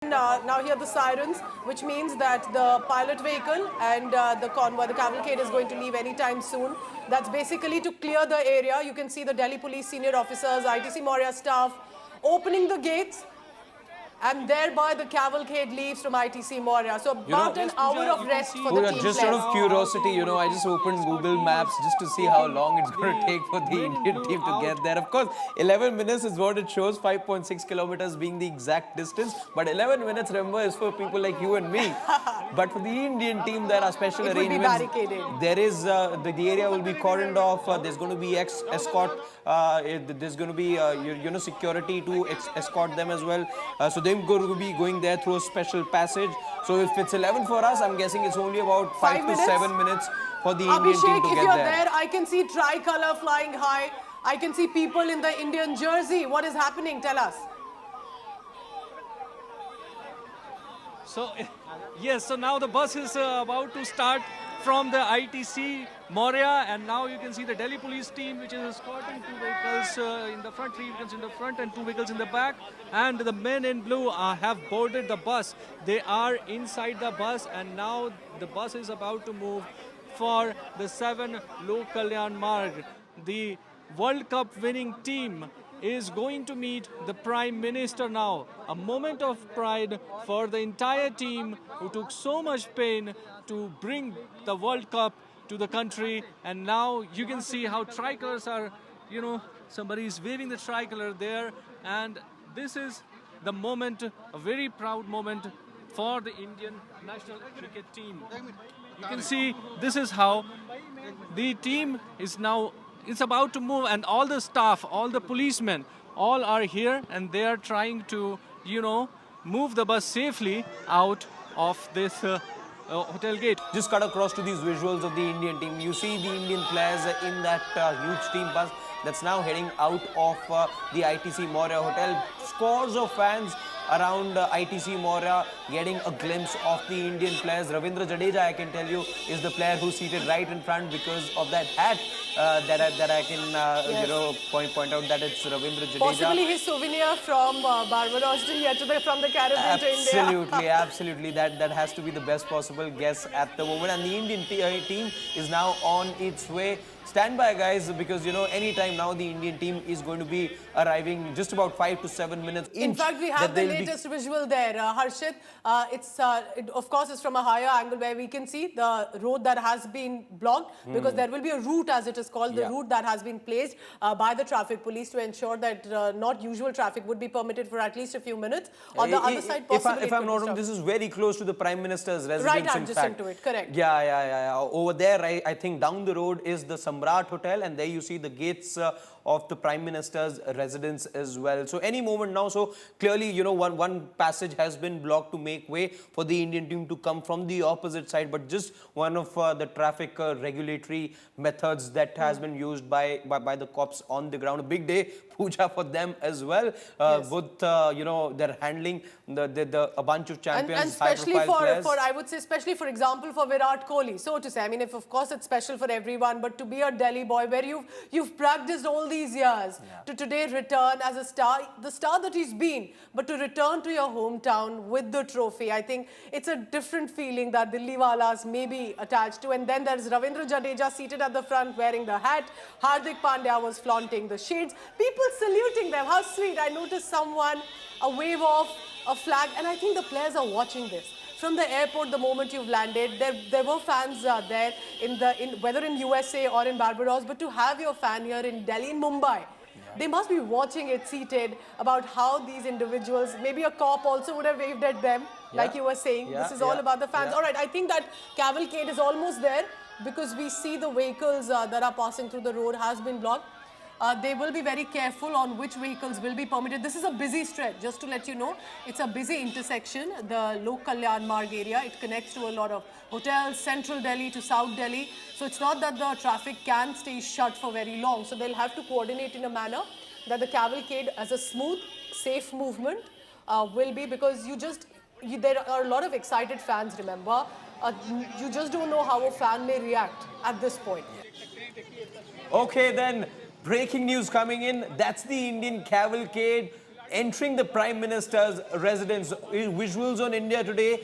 Now hear the sirens, which means that the pilot vehicle and the convoy, the cavalcade is going to leave anytime soon. That's basically to clear the area. You can see the Delhi Police senior officers, ITC Maurya staff opening the gates, and thereby the cavalcade leaves from ITC Maurya. So about an hour of rest for the team Just out players. of curiosity, I just opened Google Maps just to see how long it's going to take for the Indian team to get there. Of course, 11 minutes is what it shows, 5.6 kilometers being the exact distance. But 11 minutes, remember, is for people like you and me. But for the Indian team, there are special It would be arrangements. barricaded. There is, the area will be cordoned off. There's going to be escort. There's going to be, security to escort them as well. So they're going to be going there through a special passage. So if it's 11 for us, I'm guessing it's only about 5 to 7 minutes for the Indian team Abhishek, to if get you're there. there, I can see tricolor flying high. I can see people in the Indian jersey. What is happening? Tell us. So, yes, so now the bus is about to start from the ITC Maurya, and now you can see the Delhi police team, which is escorting two vehicles in the front, 3 vehicles in the front and 2 vehicles in the back. And the men in blue have boarded the bus. They are inside the bus, and now the bus is about to move for the 7 Lok Kalyan Marg. The World Cup winning team is going to meet the Prime Minister now. A moment of pride for the entire team who took so much pain to bring the World Cup to the country. And now you can see how tricolors are, somebody is waving the tricolor there. And this is the moment, a very proud moment for the Indian national cricket team. You can see this is how the team is now, it's about to move, and all the staff, all the policemen, all are here, and they are trying to, move the bus safely out of this hotel gate. Just cut across to these visuals of the Indian team. You see the Indian players in that huge team bus that's now heading out of the ITC Maurya Hotel. Scores of fans around ITC Maurya getting a glimpse of the Indian players. Ravindra Jadeja, I can tell you, is the player who's seated right in front because of that hat that I can point out that it's Ravindra Jadeja. Possibly his souvenir from Barbados to here from the Caribbean to India. Absolutely. That has to be the best possible guess at the moment. And the Indian team is now on its way. Stand by, guys, because anytime now the Indian team is going to be arriving just about 5 to 7 minutes. In fact, we have the latest visual there, Harshit. It of course is from a higher angle where we can see the road that has been blocked because there will be a route, as it is called, the route that has been placed by the traffic police to ensure that not usual traffic would be permitted for at least a few minutes. On the other side, possibly if I'm not wrong, this is very close to the Prime Minister's residence. Right adjacent to it, correct. Yeah. Over there, I think down the road is the Samrat Hotel, and there you see the gates of the Prime Minister's residence as well. So any moment now, so clearly, one passage has been blocked to make way for the Indian team to come from the opposite side, but just one of the traffic regulatory methods that has been used by the cops on the ground. A big day, puja for them as well. Both, they're handling a bunch of champions, and especially high-profile for I would say, especially for example, for Virat Kohli. So to say, I mean, if of course it's special for everyone, but to be a Delhi boy where you've practiced all these years to today return as a star, the star that he's been, but to return to your hometown with the trophy, I think it's a different feeling that Dilliwalas may be attached to. And then there's Ravindra Jadeja seated at the front wearing the hat. Hardik Pandya was flaunting the shades. People saluting them. How sweet. I noticed someone wave off a flag, and I think the players are watching this. From the airport, the moment you've landed, there were fans there, whether in USA or in Barbados, but to have your fan here in Delhi, in Mumbai, they must be watching it seated about how these individuals, maybe a cop also would have waved at them, like you were saying. This is all about the fans. All right, I think that cavalcade is almost there because we see the vehicles that are passing through the road has been blocked. They will be very careful on which vehicles will be permitted. This is a busy stretch, just to let you know. It's a busy intersection, the Lok Kalyan Marg area. It connects to a lot of hotels, central Delhi to South Delhi. So it's not that the traffic can stay shut for very long. So they'll have to coordinate in a manner that the cavalcade, as a smooth, safe movement, will be, because there are a lot of excited fans, remember. You just don't know how a fan may react at this point. Okay, then. Breaking news coming in. That's the Indian cavalcade entering the Prime Minister's residence. Visuals on India Today